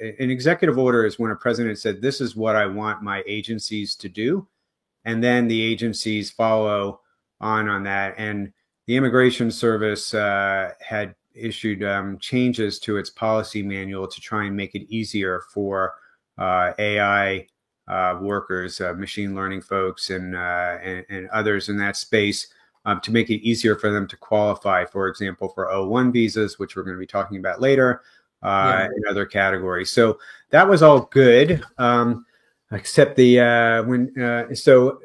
an executive order is when a president said, this is what I want my agencies to do. And then the agencies follow on that. And the Immigration Service had issued changes to its policy manual to try and make it easier for AI workers, machine learning folks, and others in that space to make it easier for them to qualify, for example, for O1 visas, which we're going to be talking about later, in other categories. So that was all good, except the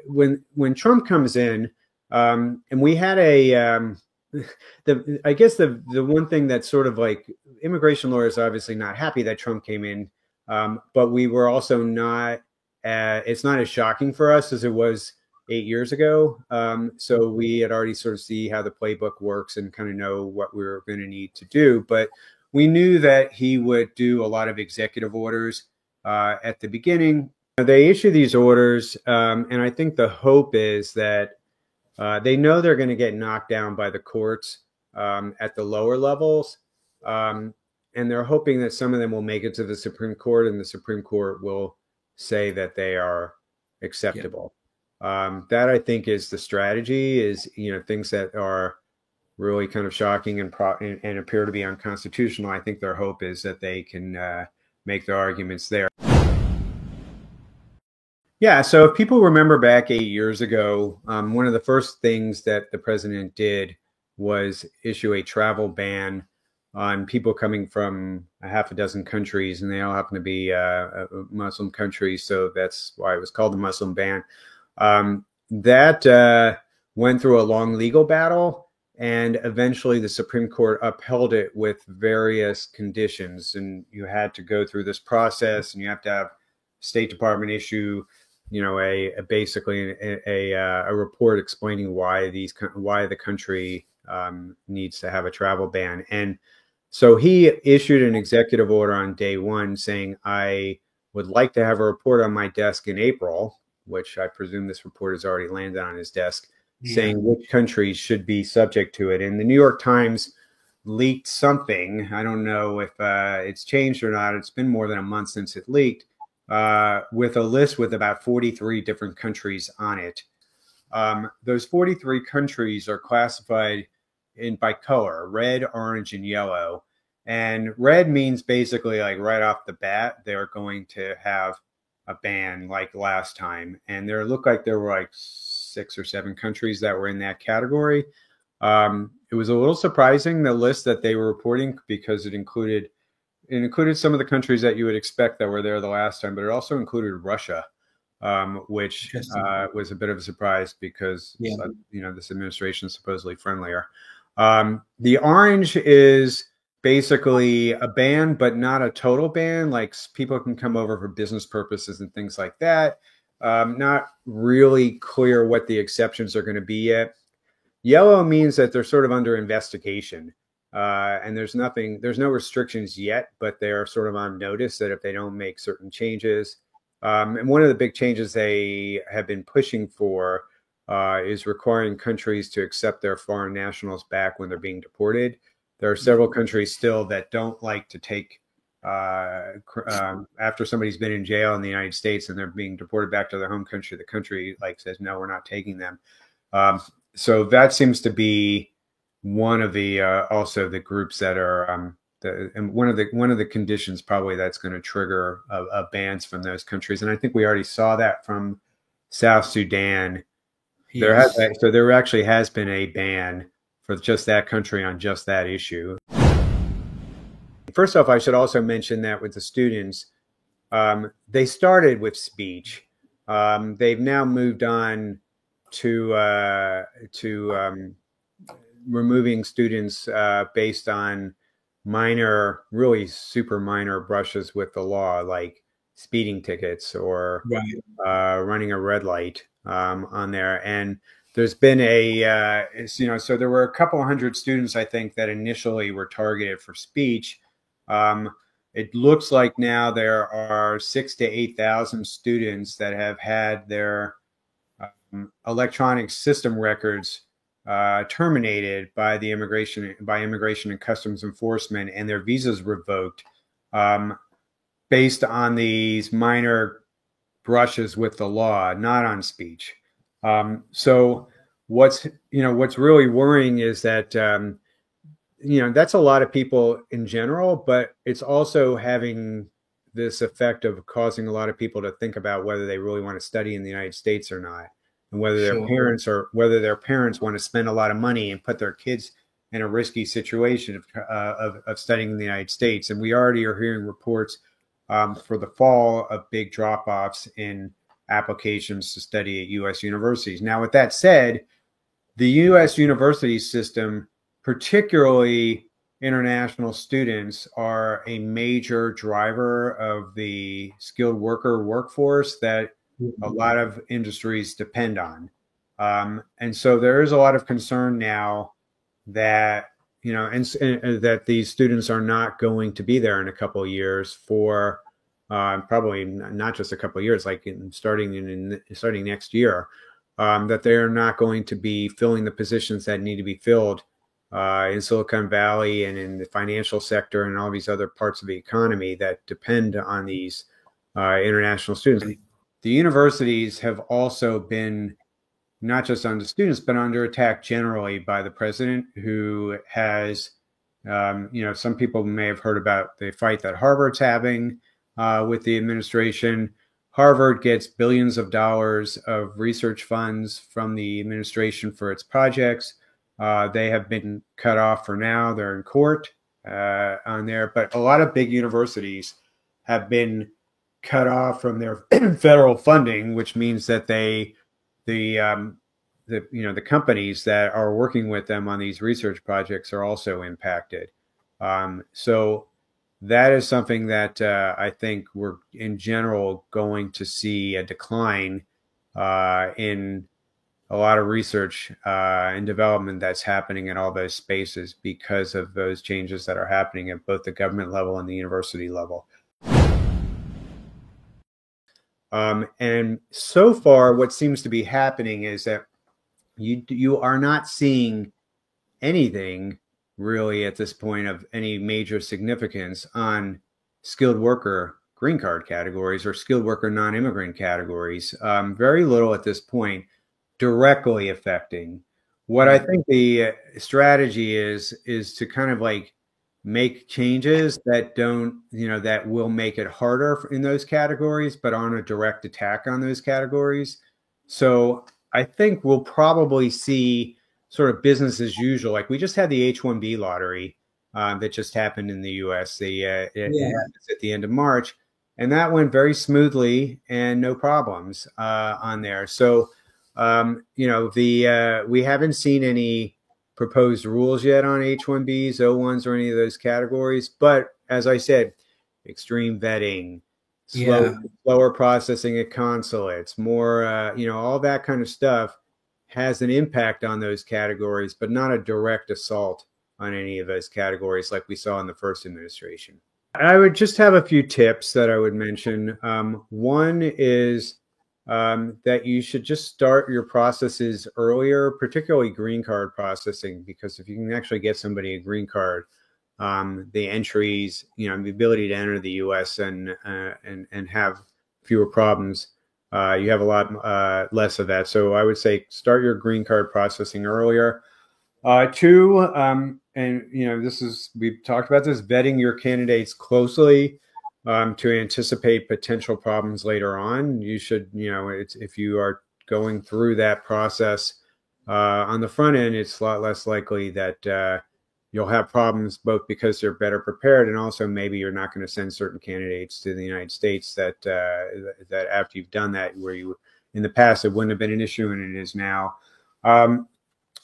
when Trump comes in, and we had I guess the one thing that's sort of like immigration lawyers are obviously not happy that Trump came in, but we were also not. It's not as shocking for us as it was 8 years ago. So we had already sort of see how the playbook works and kind of know what we were going to need to do. But we knew that he would do a lot of executive orders at the beginning. They issue these orders, and I think the hope is that they know they're going to get knocked down by the courts at the lower levels. And they're hoping that some of them will make it to the Supreme Court, and the Supreme Court will say that they are acceptable. That I think is the strategy, is, things that are really kind of shocking and appear to be unconstitutional. I think their hope is that they can make their arguments there. Yeah, so if people remember back 8 years ago, one of the first things that the president did was issue a travel ban on people coming from a half a dozen countries, and they all happen to be Muslim countries, so that's why it was called the Muslim ban. That went through a long legal battle, and eventually the Supreme Court upheld it with various conditions, and you had to go through this process, and you have to have State Department issue basically a report explaining why the country needs to have a travel ban. And so he issued an executive order on day one saying, I would like to have a report on my desk in April, which I presume this report has already landed on his desk, saying which countries should be subject to it. And the New York Times leaked something. I don't know if it's changed or not. It's been more than a month since it leaked, with a list with about 43 different countries on it. Those 43 countries are classified by color: red, orange, and yellow. And red means basically, like, right off the bat, they're going to have a ban like last time. And there looked like there were like 6 or 7 countries that were in that category. It was a little surprising, the list that they were reporting, because it included some of the countries that you would expect that were there the last time, but it also included Russia, which was a bit of a surprise because this administration is supposedly friendlier. The orange is basically a ban, but not a total ban. Like, people can come over for business purposes and things like that. Not really clear what the exceptions are going to be yet. Yellow means that they're sort of under investigation. And there's no restrictions yet, but they're sort of on notice that if they don't make certain changes. And one of the big changes they have been pushing for is requiring countries to accept their foreign nationals back when they're being deported. There are several countries still that don't like to take, after somebody's been in jail in the United States and they're being deported back to their home country, the country says, no, we're not taking them. So that seems to be one of the also the groups that are and one of the conditions probably that's going to trigger bans from those countries. And I think we already saw that from South Sudan. Yes. There actually has been a ban for just that country on just that issue. First off, I should also mention that with the students, they started with speech. They've now moved on to removing students based on minor, really super minor brushes with the law, like speeding tickets or running a red light on there. And there's been so there were a couple hundred students, I think, that initially were targeted for speech. It looks like now there are 6,000 to 8,000 students that have had their electronic system records terminated by Immigration and Customs Enforcement, and their visas revoked, based on these minor brushes with the law, not on speech. So what's really worrying is that that's a lot of people in general, but it's also having this effect of causing a lot of people to think about whether they really want to study in the United States or not, and whether their parents want to spend a lot of money and put their kids in a risky situation of studying in the United States. And we already are hearing reports for the fall of big drop-offs in applications to study at U.S. universities. Now, with that said, the U.S. university system, particularly international students, are a major driver of the skilled worker workforce that a lot of industries depend on. And so there is a lot of concern now that, and that these students are not going to be there in a couple of years for probably not just a couple of years, like starting next year, that they're not going to be filling the positions that need to be filled in Silicon Valley and in the financial sector and all these other parts of the economy that depend on these international students. The universities have also been not just on the students, but under attack generally by the president, who has, some people may have heard about the fight that Harvard's having with the administration. Harvard gets billions of dollars of research funds from the administration for its projects. They have been cut off for now. They're in court on there, but a lot of big universities have been cut off from their federal funding, which means that the companies that are working with them on these research projects are also impacted. So that is something that I think we're in general going to see a decline in a lot of research and development that's happening in all those spaces because of those changes that are happening at both the government level and the university level. And so far, what seems to be happening is that you are not seeing anything really at this point of any major significance on skilled worker green card categories or skilled worker non-immigrant categories. Very little at this point directly affecting. What I think the strategy is to kind of like make changes that don't, that will make it harder in those categories, but aren't a direct attack on those categories. So I think we'll probably see sort of business as usual. Like we just had the H-1B lottery that just happened in the U.S. It happens at the end of March, and that went very smoothly and no problems on there. So, we haven't seen any proposed rules yet on H-1Bs, O-1s, or any of those categories. But as I said, extreme vetting, slower processing at consulates, more, all that kind of stuff has an impact on those categories, but not a direct assault on any of those categories like we saw in the first administration. I would just have a few tips that I would mention. One is that you should just start your processes earlier, particularly green card processing, because if you can actually get somebody a green card, the entries, the ability to enter the U.S. and have fewer problems, you have a lot less of that. So I would say start your green card processing earlier. Two, we've talked about this, vetting your candidates closely. To anticipate potential problems later on. You should, if you are going through that process on the front end, it's a lot less likely that you'll have problems, both because they're better prepared and also maybe you're not going to send certain candidates to the United States that after you've done that, where you in the past it wouldn't have been an issue and it is now.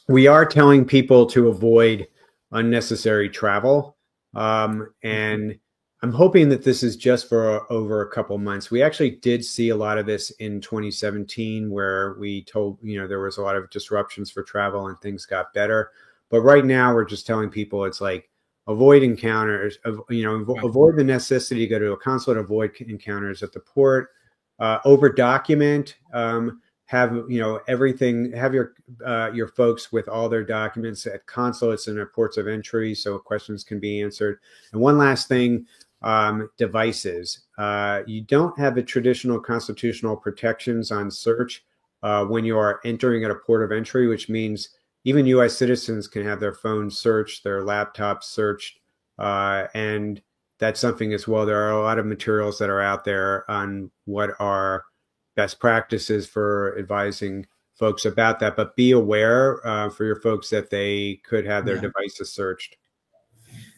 We are telling people to avoid unnecessary travel, and I'm hoping that this is just for over a couple months. We actually did see a lot of this in 2017, where we told, there was a lot of disruptions for travel and things got better. But right now we're just telling people it's like avoid encounters, avoid the necessity to go to a consulate, avoid encounters at the port, over document, have, everything, have your folks with all their documents at consulates and at ports of entry so questions can be answered. And one last thing, devices. You don't have the traditional constitutional protections on search when you are entering at a port of entry, which means even U.S. citizens can have their phones searched, their laptops searched, and that's something as well. There are a lot of materials that are out there on what are best practices for advising folks about that, but be aware for your folks that they could have their devices searched.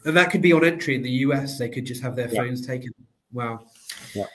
And that could be on entry in the US. They could just have their phones taken. Wow. Yeah.